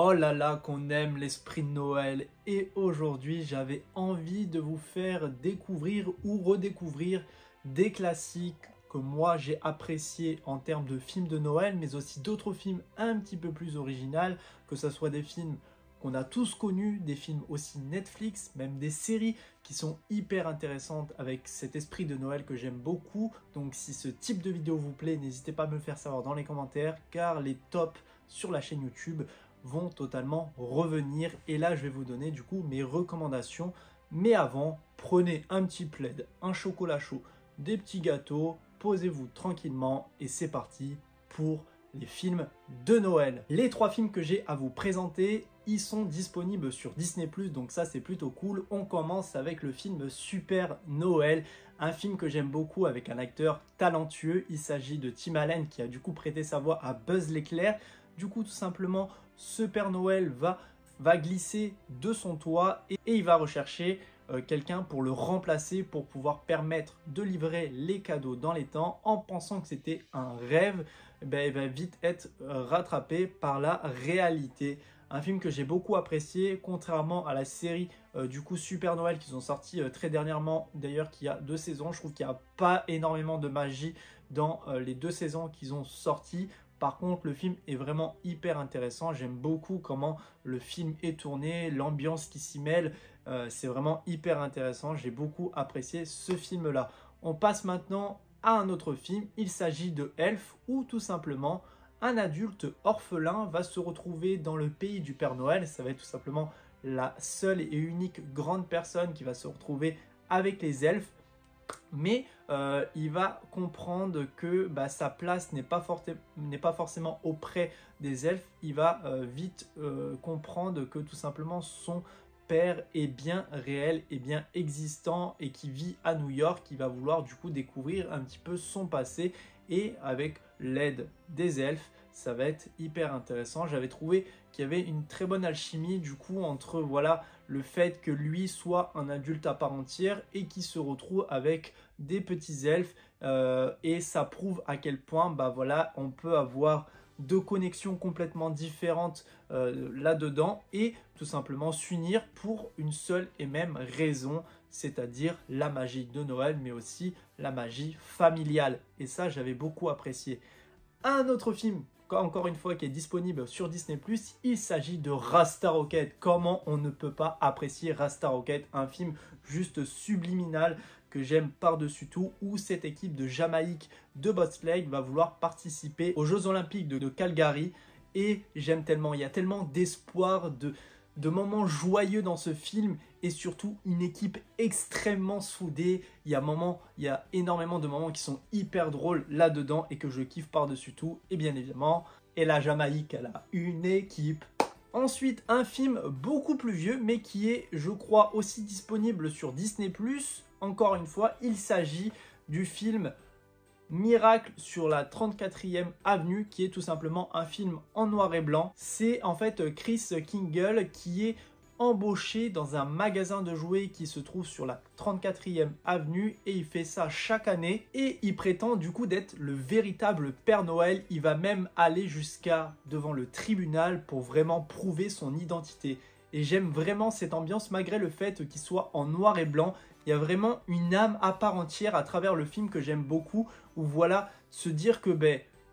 Oh là là, qu'on aime l'esprit de Noël. Et aujourd'hui, j'avais envie de vous faire découvrir ou redécouvrir des classiques que moi j'ai appréciés en termes de films de Noël, mais aussi d'autres films un petit peu plus originaux, que ce soit des films qu'on a tous connus, des films aussi Netflix, même des séries qui sont hyper intéressantes avec cet esprit de Noël que j'aime beaucoup. Donc si ce type de vidéo vous plaît, n'hésitez pas à me le faire savoir dans les commentaires, car les tops sur la chaîne YouTube vont totalement revenir. Et là, je vais vous donner du coup mes recommandations. Mais avant, prenez un petit plaid, un chocolat chaud, des petits gâteaux, posez-vous tranquillement et c'est parti pour les films de Noël. Les 3 films que j'ai à vous présenter, ils sont disponibles sur Disney+, donc ça c'est plutôt cool. On commence avec le film Super Noël, un film que j'aime beaucoup avec un acteur talentueux. Il s'agit de Tim Allen qui a du coup prêté sa voix à Buzz l'éclair. Du coup, tout simplement, ce Père Noël va glisser de son toit et il va rechercher quelqu'un pour le remplacer, pour pouvoir permettre de livrer les cadeaux dans les temps. En pensant que c'était un rêve, il va vite être rattrapé par la réalité. Un film que j'ai beaucoup apprécié, contrairement à la série du coup Super Noël qui sont sortis très dernièrement, d'ailleurs qui a 2 saisons. Je trouve qu'il n'y a pas énormément de magie dans les 2 saisons qu'ils ont sorties. Par contre, le film est vraiment hyper intéressant. J'aime beaucoup comment le film est tourné, l'ambiance qui s'y mêle. C'est vraiment hyper intéressant. J'ai beaucoup apprécié ce film-là. On passe maintenant à un autre film. Il s'agit de Elf, où tout simplement un adulte orphelin va se retrouver dans le pays du Père Noël. Ça va être tout simplement la seule et unique grande personne qui va se retrouver avec les elfes. Mais il va comprendre que sa place n'est pas forcément auprès des elfes. Il va vite comprendre que tout simplement son père est bien réel, est bien existant et qui vit à New York. Il va vouloir du coup découvrir un petit peu son passé et avec l'aide des elfes, ça va être hyper intéressant. J'avais trouvé qu'il y avait une très bonne alchimie du coup entre voilà le fait que lui soit un adulte à part entière et qui se retrouve avec des petits elfes et ça prouve à quel point voilà, on peut avoir 2 connexions complètement différentes là-dedans et tout simplement s'unir pour une seule et même raison, c'est-à-dire la magie de Noël, mais aussi la magie familiale. Et ça, j'avais beaucoup apprécié. Un autre film, encore une fois, qui est disponible sur Disney+, il s'agit de Rasta Rocket. Comment on ne peut pas apprécier Rasta Rocket, un film juste subliminal que j'aime par-dessus tout, où cette équipe de Jamaïque de bobsleigh va vouloir participer aux Jeux Olympiques de Calgary. Et j'aime tellement, il y a tellement d'espoir, de moments joyeux dans ce film et surtout une équipe extrêmement soudée. Il y a énormément de moments qui sont hyper drôles là-dedans et que je kiffe par-dessus tout. Et bien évidemment, et la Jamaïque, elle a une équipe. Ensuite, un film beaucoup plus vieux mais qui est, je crois, aussi disponible sur Disney+. Encore une fois, il s'agit du film Miracle sur la 34e avenue, qui est tout simplement un film en noir et blanc. C'est en fait Chris Kingle qui est embauché dans un magasin de jouets qui se trouve sur la 34e avenue et il fait ça chaque année et il prétend du coup d'être le véritable Père Noël. Il va même aller jusqu'à devant le tribunal pour vraiment prouver son identité. Et j'aime vraiment cette ambiance malgré le fait qu'il soit en noir et blanc. Il y a vraiment une âme à part entière à travers le film que j'aime beaucoup. Où voilà, se dire que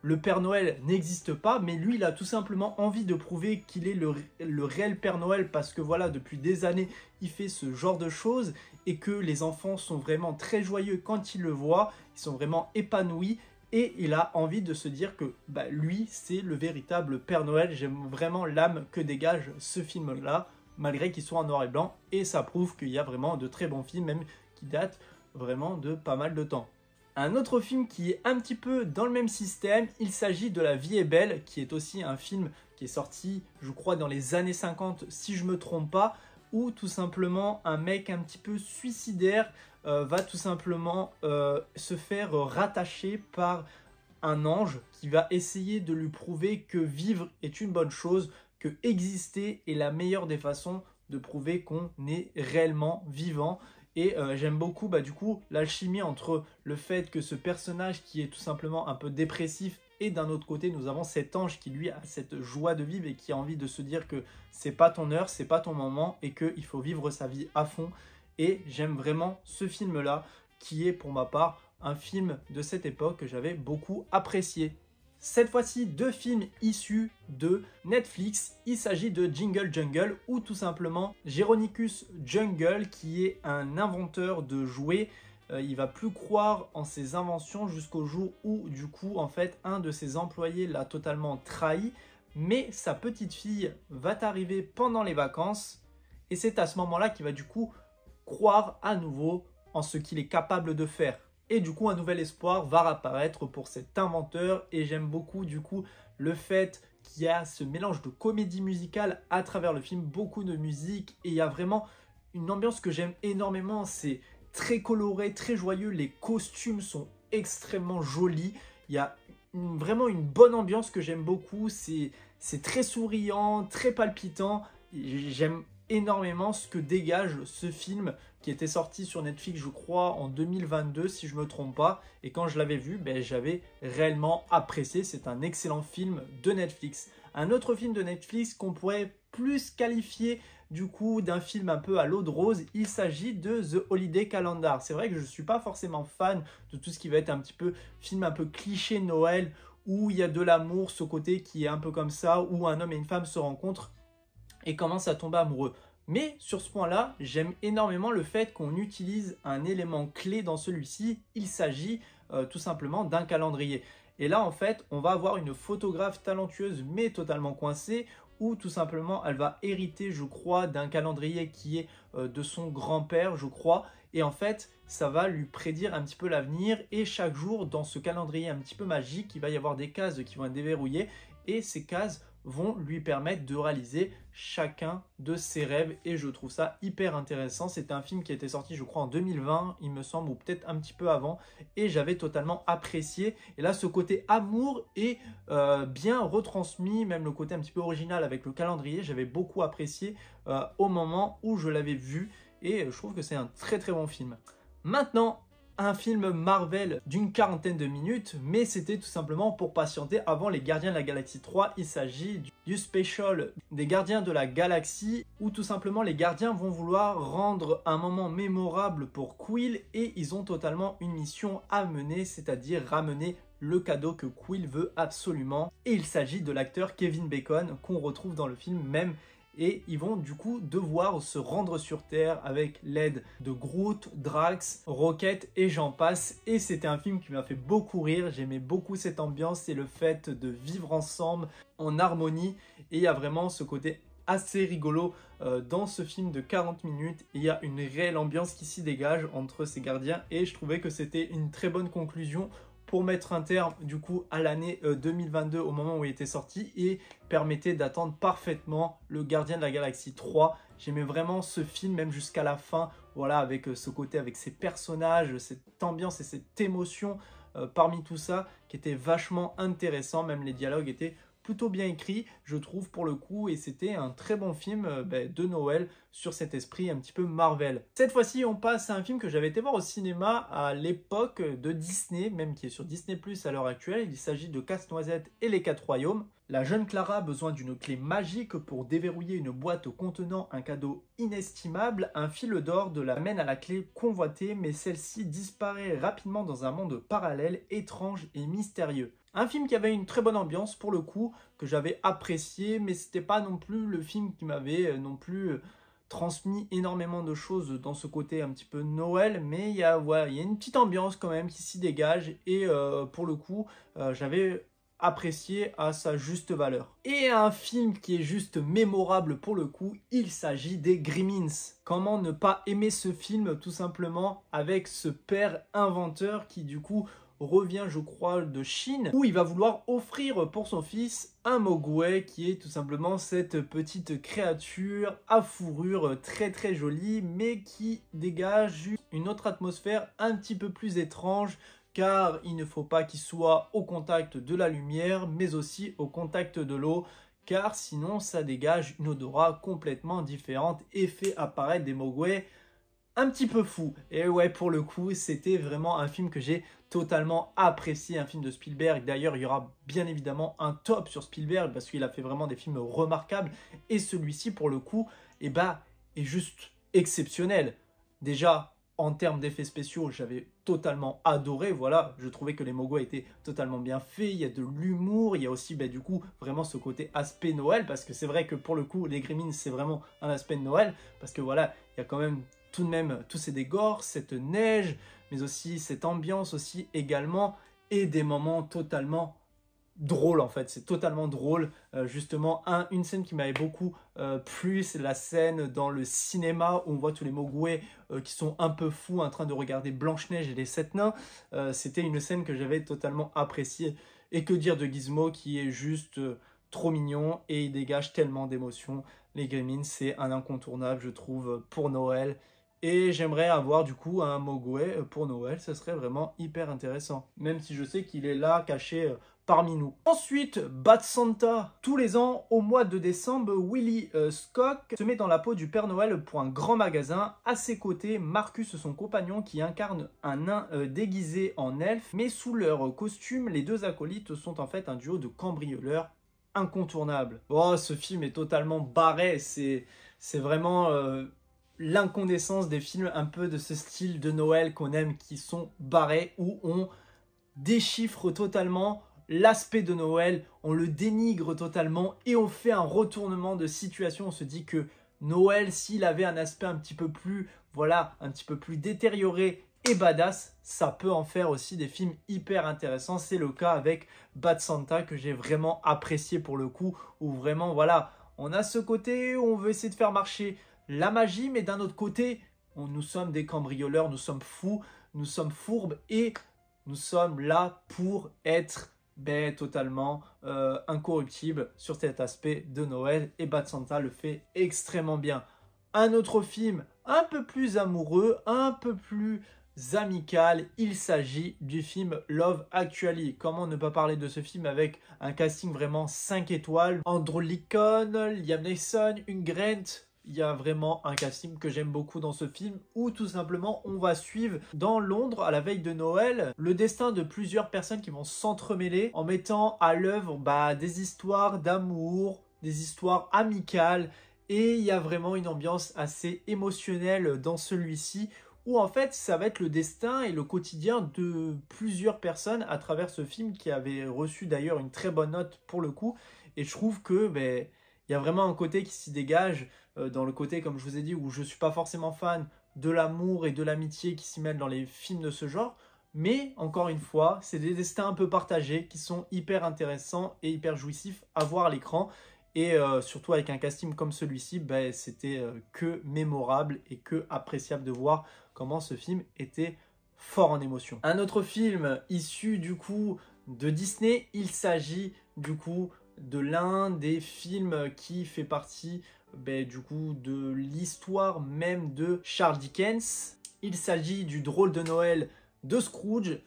le Père Noël n'existe pas. Mais lui, il a tout simplement envie de prouver qu'il est le réel Père Noël. Parce que voilà, depuis des années, il fait ce genre de choses. Et que les enfants sont vraiment très joyeux quand ils le voient. Ils sont vraiment épanouis. Et il a envie de se dire que lui, c'est le véritable Père Noël. J'aime vraiment l'âme que dégage ce film-là, malgré qu'il soit en noir et blanc. Et ça prouve qu'il y a vraiment de très bons films, même qui datent vraiment de pas mal de temps. Un autre film qui est un petit peu dans le même système, il s'agit de La vie est belle, qui est aussi un film qui est sorti, je crois, dans les années 50, si je ne me trompe pas, où tout simplement un mec un petit peu suicidaire va tout simplement se faire rattacher par un ange qui va essayer de lui prouver que vivre est une bonne chose, que exister est la meilleure des façons de prouver qu'on est réellement vivant. Et j'aime beaucoup du coup l'alchimie entre le fait que ce personnage qui est tout simplement un peu dépressif et d'un autre côté nous avons cet ange qui lui a cette joie de vivre et qui a envie de se dire que c'est pas ton heure, c'est pas ton moment et qu'il faut vivre sa vie à fond. Et j'aime vraiment ce film là qui est pour ma part un film de cette époque que j'avais beaucoup apprécié. Cette fois-ci, 2 films issus de Netflix. Il s'agit de Jingle Jungle ou tout simplement Jaironicus Jungle qui est un inventeur de jouets. Il va plus croire en ses inventions jusqu'au jour où du coup en fait un de ses employés l'a totalement trahi. Mais sa petite fille va arriver pendant les vacances et c'est à ce moment-là qu'il va du coup croire à nouveau en ce qu'il est capable de faire. Et du coup, un nouvel espoir va apparaître pour cet inventeur. Et j'aime beaucoup du coup le fait qu'il y a ce mélange de comédie musicale à travers le film. Beaucoup de musique et il y a vraiment une ambiance que j'aime énormément. C'est très coloré, très joyeux. Les costumes sont extrêmement jolis. Il y a vraiment une bonne ambiance que j'aime beaucoup. C'est très souriant, très palpitant. J'aime énormément ce que dégage ce film qui était sorti sur Netflix je crois en 2022 si je me trompe pas, et quand je l'avais vu j'avais réellement apprécié. C'est un excellent film de Netflix. Un autre film de Netflix qu'on pourrait plus qualifier du coup d'un film un peu à l'eau de rose, il s'agit de The Holiday Calendar. C'est vrai que je ne suis pas forcément fan de tout ce qui va être un petit peu film un peu cliché Noël où il y a de l'amour, ce côté qui est un peu comme ça, où un homme et une femme se rencontrent et commencent à tomber amoureux. Mais sur ce point-là, j'aime énormément le fait qu'on utilise un élément clé dans celui-ci. Il s'agit tout simplement d'un calendrier. Et là, en fait, on va avoir une photographe talentueuse mais totalement coincée, où tout simplement, elle va hériter, je crois, d'un calendrier qui est de son grand-père, je crois. Et en fait, ça va lui prédire un petit peu l'avenir. Et chaque jour, dans ce calendrier un petit peu magique, il va y avoir des cases qui vont être déverrouillées. Et ces cases vont lui permettre de réaliser chacun de ses rêves et je trouve ça hyper intéressant. C'était un film qui était sorti je crois en 2020 il me semble, ou peut-être un petit peu avant, et j'avais totalement apprécié. Et là ce côté amour est bien retransmis, même le côté un petit peu original avec le calendrier, j'avais beaucoup apprécié au moment où je l'avais vu et je trouve que c'est un très très bon film. Maintenant, un film Marvel d'une 40aine de minutes, mais c'était tout simplement pour patienter avant les Gardiens de la Galaxie 3. Il s'agit du special des Gardiens de la Galaxie, où tout simplement les gardiens vont vouloir rendre un moment mémorable pour Quill et ils ont totalement une mission à mener, c'est-à-dire ramener le cadeau que Quill veut absolument. Et il s'agit de l'acteur Kevin Bacon qu'on retrouve dans le film même. Et ils vont du coup devoir se rendre sur Terre avec l'aide de Groot, Drax, Rocket et j'en passe. Et c'était un film qui m'a fait beaucoup rire, j'aimais beaucoup cette ambiance et le fait de vivre ensemble en harmonie. Et il y a vraiment ce côté assez rigolo dans ce film de 40 minutes. Il y a une réelle ambiance qui s'y dégage entre ces gardiens et je trouvais que c'était une très bonne conclusion pour mettre un terme du coup à l'année 2022 au moment où il était sorti et permettait d'attendre parfaitement le Gardien de la Galaxie 3. J'aimais vraiment ce film même jusqu'à la fin, voilà, avec ce côté, avec ses personnages, cette ambiance et cette émotion parmi tout ça qui était vachement intéressant. Même les dialogues étaient plutôt bien écrit, je trouve, pour le coup, et c'était un très bon film de Noël sur cet esprit un petit peu Marvel. Cette fois-ci, on passe à un film que j'avais été voir au cinéma à l'époque de Disney, même qui est sur Disney+ à l'heure actuelle. Il s'agit de Casse-Noisette et les 4 Royaumes. La jeune Clara a besoin d'une clé magique pour déverrouiller une boîte contenant un cadeau inestimable. Un fil d'or de la mène à la clé convoitée, mais celle-ci disparaît rapidement dans un monde parallèle, étrange et mystérieux. Un film qui avait une très bonne ambiance pour le coup, que j'avais apprécié, mais c'était pas non plus le film qui m'avait non plus transmis énormément de choses dans ce côté un petit peu Noël, mais il y a une petite ambiance quand même qui s'y dégage et pour le coup, j'avais apprécié à sa juste valeur. Et un film qui est juste mémorable pour le coup, il s'agit des Gremlins. Comment ne pas aimer ce film tout simplement avec ce père inventeur qui du coup revient je crois de Chine, où il va vouloir offrir pour son fils un mogwai qui est tout simplement cette petite créature à fourrure très très jolie mais qui dégage une autre atmosphère un petit peu plus étrange, car il ne faut pas qu'il soit au contact de la lumière mais aussi au contact de l'eau, car sinon ça dégage une odorat complètement différente et fait apparaître des mogwais un petit peu fou. Et ouais, pour le coup, c'était vraiment un film que j'ai totalement apprécié, un film de Spielberg. D'ailleurs, il y aura bien évidemment un top sur Spielberg parce qu'il a fait vraiment des films remarquables. Et celui-ci, pour le coup, eh ben, est juste exceptionnel. Déjà, en termes d'effets spéciaux, j'avais totalement adoré. Voilà, je trouvais que les Mogwai étaient totalement bien faits. Il y a de l'humour, il y a aussi du coup vraiment ce côté aspect Noël, parce que c'est vrai que pour le coup, les Gremlins, c'est vraiment un aspect de Noël, parce que voilà, il y a quand même tout de même tous ces décors, cette neige, mais aussi cette ambiance aussi également, et des moments totalement drôle en fait, c'est totalement drôle. Justement, une scène qui m'avait beaucoup plu, c'est la scène dans le cinéma où on voit tous les Mogwai qui sont un peu fous en train de regarder Blanche-Neige et les 7 nains. C'était une scène que j'avais totalement appréciée. Et que dire de Gizmo qui est juste trop mignon et il dégage tellement d'émotions. Les Gremlins, c'est un incontournable, je trouve, pour Noël. Et j'aimerais avoir du coup un Mogwai pour Noël, ce serait vraiment hyper intéressant. Même si je sais qu'il est là, caché parmi nous. Ensuite, Bad Santa. Tous les ans, au mois de décembre, Willy Skok se met dans la peau du Père Noël pour un grand magasin. À ses côtés, Marcus, son compagnon, qui incarne un nain déguisé en elfe. Mais sous leur costume, les deux acolytes sont en fait un duo de cambrioleurs incontournables. Oh, ce film est totalement barré. C'est vraiment... l'incandescence des films un peu de ce style de Noël qu'on aime, qui sont barrés, où on déchiffre totalement l'aspect de Noël, on le dénigre totalement et on fait un retournement de situation. On se dit que Noël, s'il avait un aspect un petit peu plus, voilà, un petit peu plus détérioré et badass, ça peut en faire aussi des films hyper intéressants. C'est le cas avec Bad Santa que j'ai vraiment apprécié pour le coup, où vraiment, voilà, on a ce côté où on veut essayer de faire marcher la magie, mais d'un autre côté, nous sommes des cambrioleurs, nous sommes fous, nous sommes fourbes et nous sommes là pour être totalement incorruptibles sur cet aspect de Noël. Et Bad Santa le fait extrêmement bien. Un autre film un peu plus amoureux, un peu plus amical, il s'agit du film Love Actually. Comment ne pas parler de ce film avec un casting vraiment 5 étoiles. Andrew Lincoln, Liam Neeson, Hugh Grant. Il y a vraiment un casting que j'aime beaucoup dans ce film où tout simplement on va suivre dans Londres à la veille de Noël le destin de plusieurs personnes qui vont s'entremêler en mettant à l'œuvre des histoires d'amour, des histoires amicales, et il y a vraiment une ambiance assez émotionnelle dans celui-ci où en fait ça va être le destin et le quotidien de plusieurs personnes à travers ce film qui avait reçu d'ailleurs une très bonne note pour le coup. Et je trouve que il y a vraiment un côté qui s'y dégage dans le côté, comme je vous ai dit, où je ne suis pas forcément fan de l'amour et de l'amitié qui s'y mêlent dans les films de ce genre. Mais encore une fois, c'est des destins un peu partagés qui sont hyper intéressants et hyper jouissifs à voir à l'écran. Et surtout avec un casting comme celui-ci, c'était que mémorable et que appréciable de voir comment ce film était fort en émotion. Un autre film issu du coup de Disney, il s'agit du coup de l'un des films qui fait partie du coup de l'histoire même de Charles Dickens. Il s'agit du drôle de Noël de Scrooge,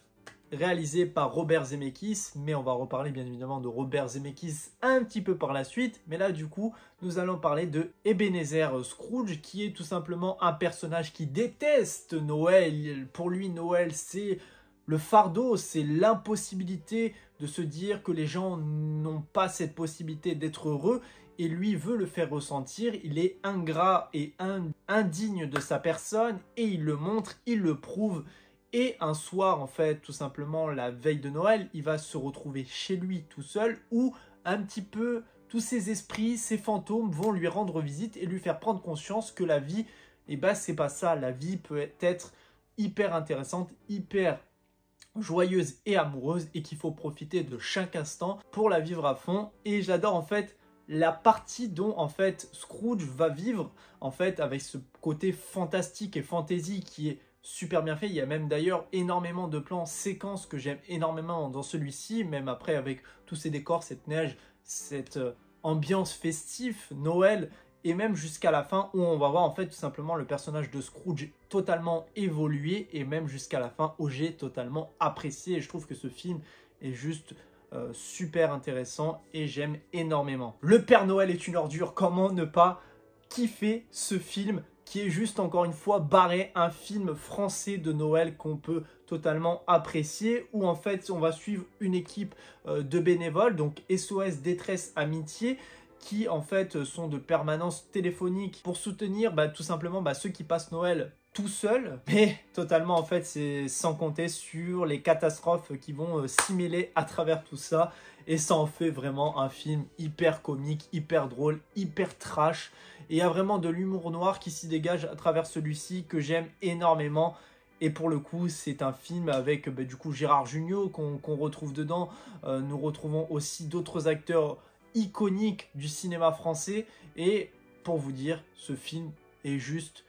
réalisé par Robert Zemeckis, mais on va reparler bien évidemment de Robert Zemeckis un petit peu par la suite. Mais là du coup nous allons parler de Ebenezer Scrooge, qui est tout simplement un personnage qui déteste Noël. Pour lui Noël c'est le fardeau, c'est l'impossibilité de se dire que les gens n'ont pas cette possibilité d'être heureux, et lui veut le faire ressentir. Il est ingrat et indigne de sa personne et il le montre, il le prouve. Et un soir, en fait, tout simplement la veille de Noël, il va se retrouver chez lui tout seul, où un petit peu tous ces esprits, ces fantômes vont lui rendre visite et lui faire prendre conscience que la vie, c'est pas ça. La vie peut être hyper intéressante, hyper joyeuse et amoureuse, et qu'il faut profiter de chaque instant pour la vivre à fond. Et j'adore en fait la partie dont en fait Scrooge va vivre en fait avec ce côté fantastique et fantasy qui est super bien fait. Il y a même d'ailleurs énormément de plans séquences que j'aime énormément dans celui-ci, même après avec tous ces décors, cette neige, cette ambiance festive, Noël, et même jusqu'à la fin où on va voir en fait tout simplement le personnage de Scrooge totalement évolué, et même jusqu'à la fin où j'ai totalement apprécié. Et je trouve que ce film est juste super intéressant et j'aime énormément. Le Père Noël est une ordure, comment ne pas kiffer ce film qui est juste encore une fois barré, un film français de Noël qu'on peut totalement apprécier, où en fait on va suivre une équipe de bénévoles, donc SOS Détresse Amitié, qui en fait sont de permanence téléphonique pour soutenir tout simplement ceux qui passent Noël tout seuls, mais totalement en fait c'est sans compter sur les catastrophes qui vont s'y mêler à travers tout ça, et ça en fait vraiment un film hyper comique, hyper drôle, hyper trash, et il y a vraiment de l'humour noir qui s'y dégage à travers celui-ci que j'aime énormément. Et pour le coup, c'est un film avec du coup Gérard Jugnot qu'on retrouve dedans. Nous retrouvons aussi d'autres acteurs iconiques du cinéma français. Et pour vous dire, ce film est juste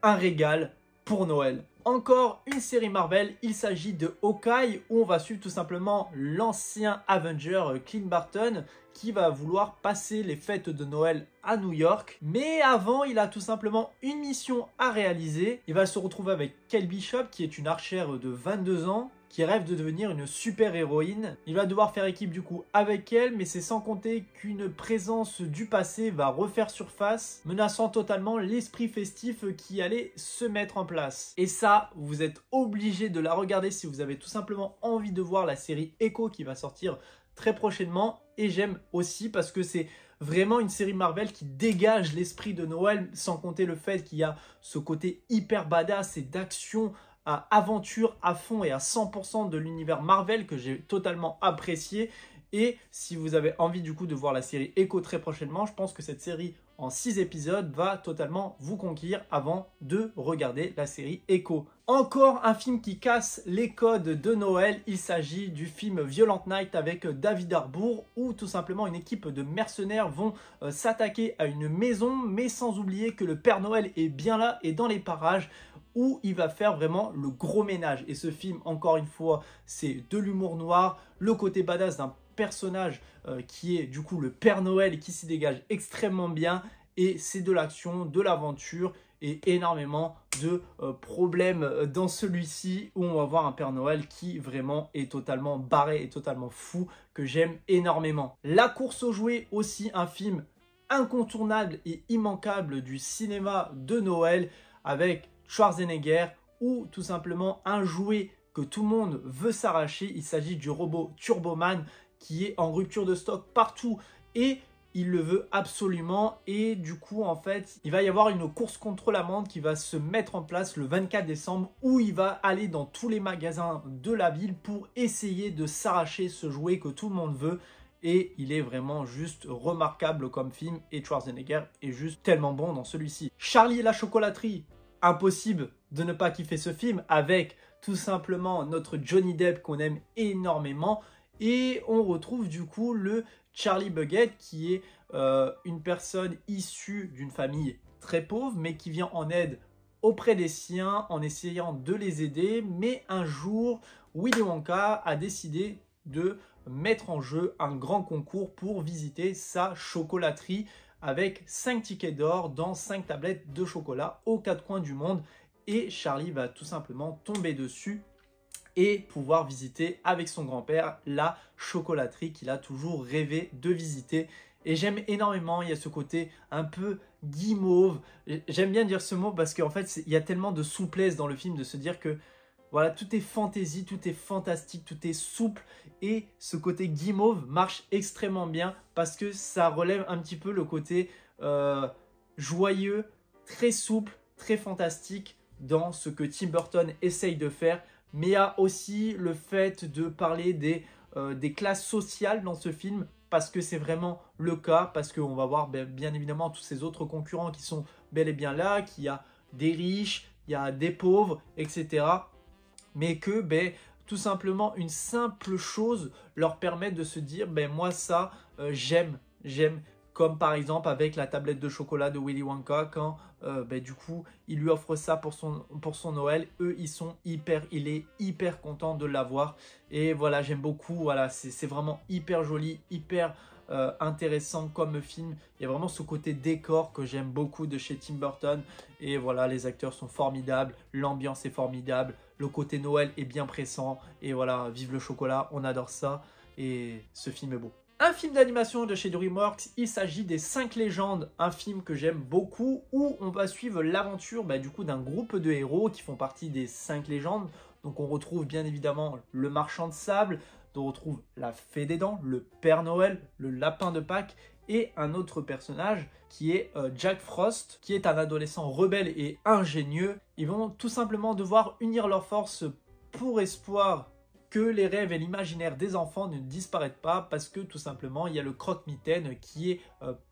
un régal pour Noël. Encore une série Marvel, il s'agit de Hawkeye, où on va suivre tout simplement l'ancien Avenger Clint Barton qui va vouloir passer les fêtes de Noël à New York. Mais avant, il a tout simplement une mission à réaliser. Il va se retrouver avec Kate Bishop, qui est une archère de 22 ans, qui rêve de devenir une super héroïne. Il va devoir faire équipe du coup avec elle, mais c'est sans compter qu'une présence du passé va refaire surface, menaçant totalement l'esprit festif qui allait se mettre en place. Et ça, vous êtes obligé de la regarder si vous avez tout simplement envie de voir la série Echo qui va sortir très prochainement. Et j'aime aussi parce que c'est vraiment une série Marvel qui dégage l'esprit de Noël, sans compter le fait qu'il y a ce côté hyper badass et d'action à aventure à fond et à 100% de l'univers Marvel que j'ai totalement apprécié. Et si vous avez envie du coup de voir la série Echo très prochainement, je pense que cette série en 6 épisodes va totalement vous conquérir avant de regarder la série Echo. Encore un film qui casse les codes de Noël, il s'agit du film Violent Night avec David Harbour, où tout simplement une équipe de mercenaires vont s'attaquer à une maison, mais sans oublier que le Père Noël est bien là et dans les parages, où il va faire vraiment le gros ménage. Et ce film, encore une fois, c'est de l'humour noir, le côté badass d'un personnage qui est du coup le Père Noël qui s'y dégage extrêmement bien, et c'est de l'action, de l'aventure et énormément de problèmes dans celui-ci, où on va voir un Père Noël qui vraiment est totalement barré et totalement fou, que j'aime énormément. La course aux jouets, aussi un film incontournable et immanquable du cinéma de Noël, avec Schwarzenegger, ou tout simplement un jouet que tout le monde veut s'arracher. Il s'agit du robot Turboman qui est en rupture de stock partout et il le veut absolument. Et du coup en fait il va y avoir une course contre la montre qui va se mettre en place le 24 décembre, où il va aller dans tous les magasins de la ville pour essayer de s'arracher ce jouet que tout le monde veut. Et il est vraiment juste remarquable comme film, et Schwarzenegger est juste tellement bon dans celui-ci. Charlie et la chocolaterie, impossible de ne pas kiffer ce film, avec tout simplement notre Johnny Depp qu'on aime énormément. Et on retrouve du coup le Charlie Bucket, qui est une personne issue d'une famille très pauvre, mais qui vient en aide auprès des siens en essayant de les aider. Mais un jour, Willy Wonka a décidé de mettre en jeu un grand concours pour visiter sa chocolaterie, avec 5 tickets d'or dans 5 tablettes de chocolat aux 4 coins du monde. Et Charlie va tout simplement tomber dessus et pouvoir visiter avec son grand-père la chocolaterie qu'il a toujours rêvé de visiter. Et j'aime énormément, il y a ce côté un peu guimauve. J'aime bien dire ce mot parce qu'en fait, il y a tellement de souplesse dans le film, de se dire que voilà, tout est fantaisie, tout est fantastique, tout est souple. Et ce côté guimauve marche extrêmement bien parce que ça relève un petit peu le côté joyeux, très souple, très fantastique dans ce que Tim Burton essaye de faire. Mais il y a aussi le fait de parler des classes sociales dans ce film, parce que c'est vraiment le cas, parce qu'on va voir bien évidemment tous ces autres concurrents qui sont bel et bien là, qu'il y a des riches, il y a des pauvres, etc. Mais que tout simplement une simple chose leur permet de se dire moi ça j'aime. Comme par exemple avec la tablette de chocolat de Willy Wonka, quand du coup il lui offre ça pour son Noël. Eux il est hyper content de l'avoir. Et voilà, j'aime beaucoup, voilà, c'est vraiment hyper joli, hyper intéressant comme film. Il y a vraiment ce côté décor que j'aime beaucoup de chez Tim Burton. Et voilà, les acteurs sont formidables, l'ambiance est formidable, le côté Noël est bien pressant. Et voilà, vive le chocolat, on adore ça. Et ce film est beau. Un film d'animation de chez DreamWorks, il s'agit des 5 légendes, un film que j'aime beaucoup où on va suivre l'aventure du coup d'un groupe de héros qui font partie des 5 légendes. Donc on retrouve bien évidemment le marchand de sable, on retrouve la fée des dents, le Père Noël, le lapin de Pâques et un autre personnage qui est Jack Frost, qui est un adolescent rebelle et ingénieux. Ils vont tout simplement devoir unir leurs forces pour espoir que les rêves et l'imaginaire des enfants ne disparaissent pas, parce que tout simplement il y a le croque-mitaine qui est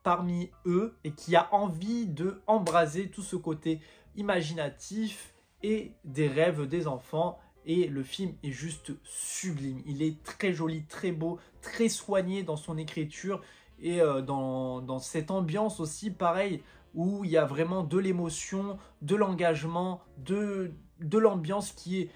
parmi eux et qui a envie de embraser tout ce côté imaginatif et des rêves des enfants. Et le film est juste sublime, il est très joli, très beau, très soigné dans son écriture et dans cette ambiance aussi pareil où il y a vraiment de l'émotion, de l'engagement, de l'ambiance qui est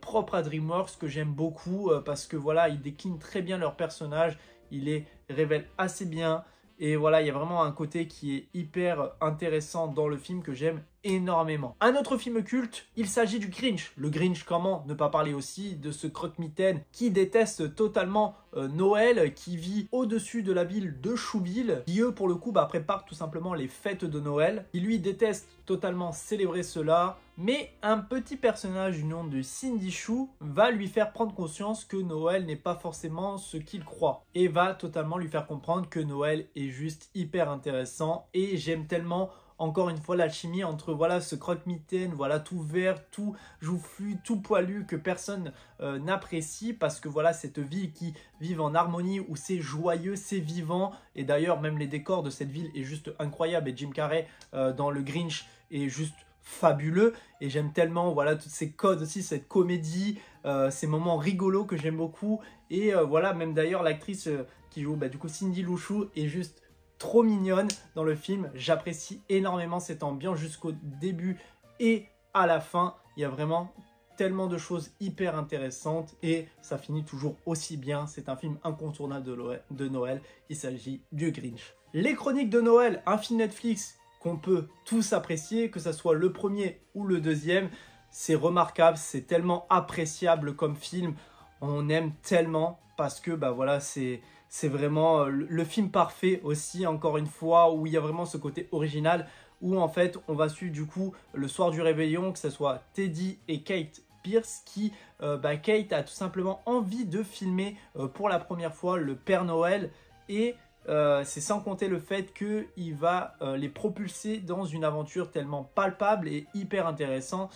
propre à DreamWorks, que j'aime beaucoup parce que voilà, ils déclinent très bien leurs personnages, ils les révèlent assez bien et voilà, il y a vraiment un côté qui est hyper intéressant dans le film que j'aime énormément. Un autre film culte, il s'agit du Grinch. Le Grinch, comment ne pas parler aussi de ce croque-mitaine qui déteste totalement Noël, qui vit au-dessus de la ville de Chouville, qui eux pour le coup préparent tout simplement les fêtes de Noël. Il lui déteste totalement célébrer cela, mais un petit personnage du nom de Cindy Chou va lui faire prendre conscience que Noël n'est pas forcément ce qu'il croit et va totalement lui faire comprendre que Noël est juste hyper intéressant. Et j'aime tellement encore une fois l'alchimie entre voilà ce croque-mitaine, voilà tout vert, tout joufflu, tout poilu que personne n'apprécie, parce que voilà cette ville qui vit en harmonie, où c'est joyeux, c'est vivant. Et d'ailleurs même les décors de cette ville est juste incroyable, et Jim Carrey dans le Grinch est juste fabuleux. Et j'aime tellement voilà tous ces codes aussi, cette comédie, ces moments rigolos que j'aime beaucoup. Et voilà, même d'ailleurs l'actrice qui joue du coup Cindy Lou Chou est juste trop mignonne dans le film. J'apprécie énormément cette ambiance jusqu'au début et à la fin. Il y a vraiment tellement de choses hyper intéressantes et ça finit toujours aussi bien. C'est un film incontournable de Noël. Il s'agit du Grinch. Les Chroniques de Noël, un film Netflix qu'on peut tous apprécier, que ce soit le premier ou le deuxième. C'est remarquable, c'est tellement appréciable comme film. On aime tellement parce que voilà, c'est vraiment le film parfait aussi, encore une fois, où il y a vraiment ce côté original, où en fait on va suivre du coup le soir du réveillon, que ce soit Teddy et Kate Pierce, qui Kate a tout simplement envie de filmer pour la première fois le Père Noël, et c'est sans compter le fait qu'il va les propulser dans une aventure tellement palpable et hyper intéressant.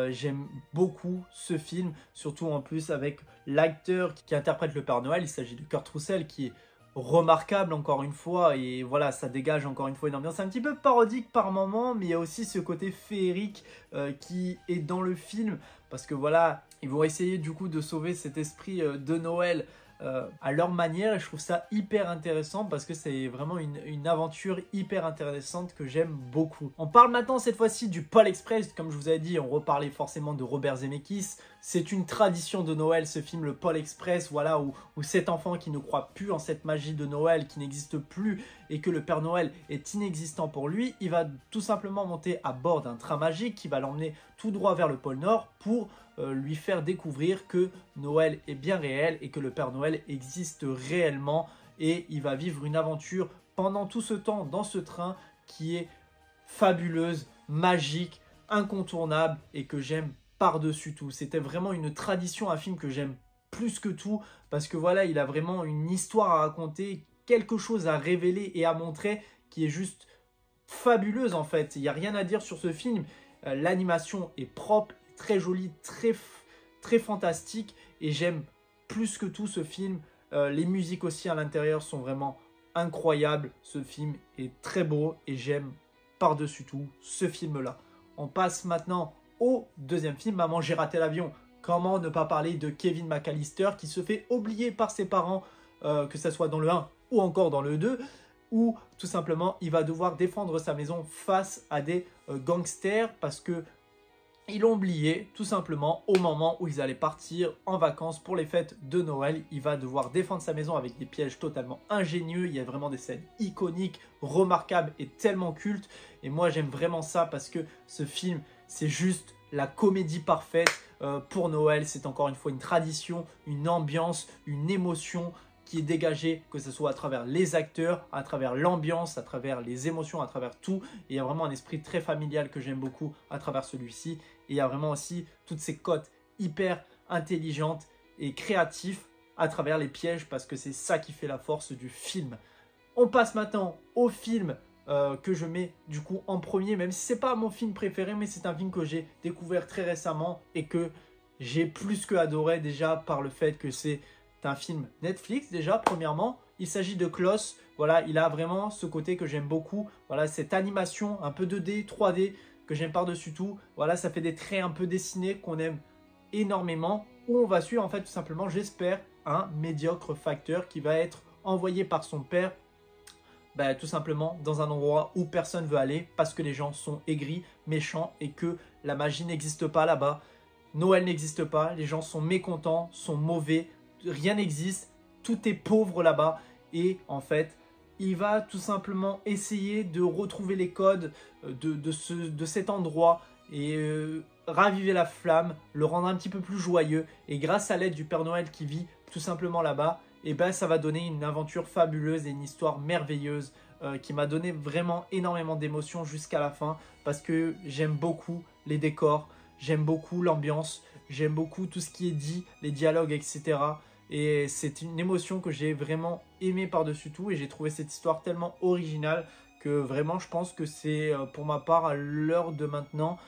J'aime beaucoup ce film, surtout en plus avec l'acteur qui interprète le Père Noël. Il s'agit de Kurt Russell, qui est remarquable encore une fois, et voilà, ça dégage encore une fois une ambiance un petit peu parodique par moment, mais il y a aussi ce côté féerique qui est dans le film, parce que voilà, ils vont essayer du coup de sauver cet esprit de Noël à leur manière, et je trouve ça hyper intéressant parce que c'est vraiment une aventure hyper intéressante que j'aime beaucoup. On parle maintenant cette fois-ci du Pôle Express. Comme je vous avais dit, on reparlait forcément de Robert Zemeckis. C'est une tradition de Noël, ce film, le Pôle Express, voilà, où cet enfant qui ne croit plus en cette magie de Noël, qui n'existe plus, et que le Père Noël est inexistant pour lui, il va tout simplement monter à bord d'un train magique qui va l'emmener tout droit vers le pôle Nord pour lui faire découvrir que Noël est bien réel et que le Père Noël existe réellement. Et il va vivre une aventure pendant tout ce temps dans ce train qui est fabuleuse, magique, incontournable, et que j'aime par-dessus tout. C'était vraiment une tradition, un film que j'aime plus que tout, parce que voilà, il a vraiment une histoire à raconter, quelque chose à révéler et à montrer qui est juste fabuleuse en fait. Il n'y a rien à dire sur ce film. L'animation est propre, très jolie, très fantastique, et j'aime plus que tout ce film. Les musiques aussi à l'intérieur sont vraiment incroyables. Ce film est très beau et j'aime par-dessus tout ce film-là. On passe maintenant au deuxième film, Maman j'ai raté l'avion. Comment ne pas parler de Kevin McAllister qui se fait oublier par ses parents, que ce soit dans le 1 ou encore dans le 2, où tout simplement il va devoir défendre sa maison face à des gangsters parce que ils l'ont oublié tout simplement au moment où ils allaient partir en vacances pour les fêtes de Noël. Il va devoir défendre sa maison avec des pièges totalement ingénieux. Il y a vraiment des scènes iconiques, remarquables et tellement cultes. Et moi j'aime vraiment ça parce que ce film, c'est juste la comédie parfaite pour Noël. C'est encore une fois une tradition, une ambiance, une émotion qui est dégagé, que ce soit à travers les acteurs, à travers l'ambiance, à travers les émotions, à travers tout. Et il y a vraiment un esprit très familial que j'aime beaucoup à travers celui-ci. Et il y a vraiment aussi toutes ces cotes hyper intelligentes et créatives à travers les pièges, parce que c'est ça qui fait la force du film. On passe maintenant au film que je mets du coup en premier, même si c'est pas mon film préféré, mais c'est un film que j'ai découvert très récemment et que j'ai plus que adoré déjà par le fait que c'est un film Netflix déjà premièrement. Il s'agit de Klaus. Voilà, il a vraiment ce côté que j'aime beaucoup. Voilà, cette animation un peu 2D, 3D que j'aime par-dessus tout. Voilà, ça fait des traits un peu dessinés qu'on aime énormément. Où on va suivre en fait tout simplement, j'espère, un médiocre facteur qui va être envoyé par son père. Tout simplement dans un endroit où personne ne veut aller parce que les gens sont aigris, méchants et que la magie n'existe pas là-bas. Noël n'existe pas, les gens sont mécontents, sont mauvais, rien n'existe, tout est pauvre là-bas. Et en fait, il va tout simplement essayer de retrouver les codes de cet endroit et raviver la flamme, le rendre un petit peu plus joyeux. Et grâce à l'aide du Père Noël qui vit tout simplement là-bas, et ça va donner une aventure fabuleuse et une histoire merveilleuse qui m'a donné vraiment énormément d'émotions jusqu'à la fin, parce que j'aime beaucoup les décors, j'aime beaucoup l'ambiance, j'aime beaucoup tout ce qui est dit, les dialogues, etc. Et c'est une émotion que j'ai vraiment aimée par-dessus tout, et j'ai trouvé cette histoire tellement originale que vraiment je pense que c'est pour ma part à l'heure de maintenant,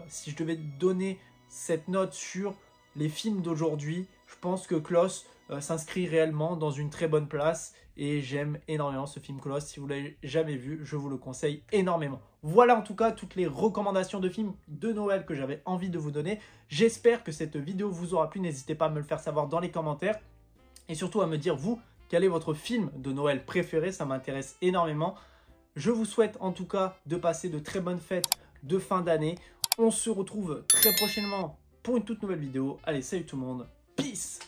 si je devais donner cette note sur les films d'aujourd'hui, je pense que Klaus s'inscrit réellement dans une très bonne place et j'aime énormément ce film Klaus. Si vous ne l'avez jamais vu, je vous le conseille énormément. Voilà en tout cas toutes les recommandations de films de Noël que j'avais envie de vous donner. J'espère que cette vidéo vous aura plu. N'hésitez pas à me le faire savoir dans les commentaires et surtout à me dire vous, quel est votre film de Noël préféré. Ça m'intéresse énormément. Je vous souhaite en tout cas de passer de très bonnes fêtes de fin d'année. On se retrouve très prochainement pour une toute nouvelle vidéo. Allez, salut tout le monde. Peace!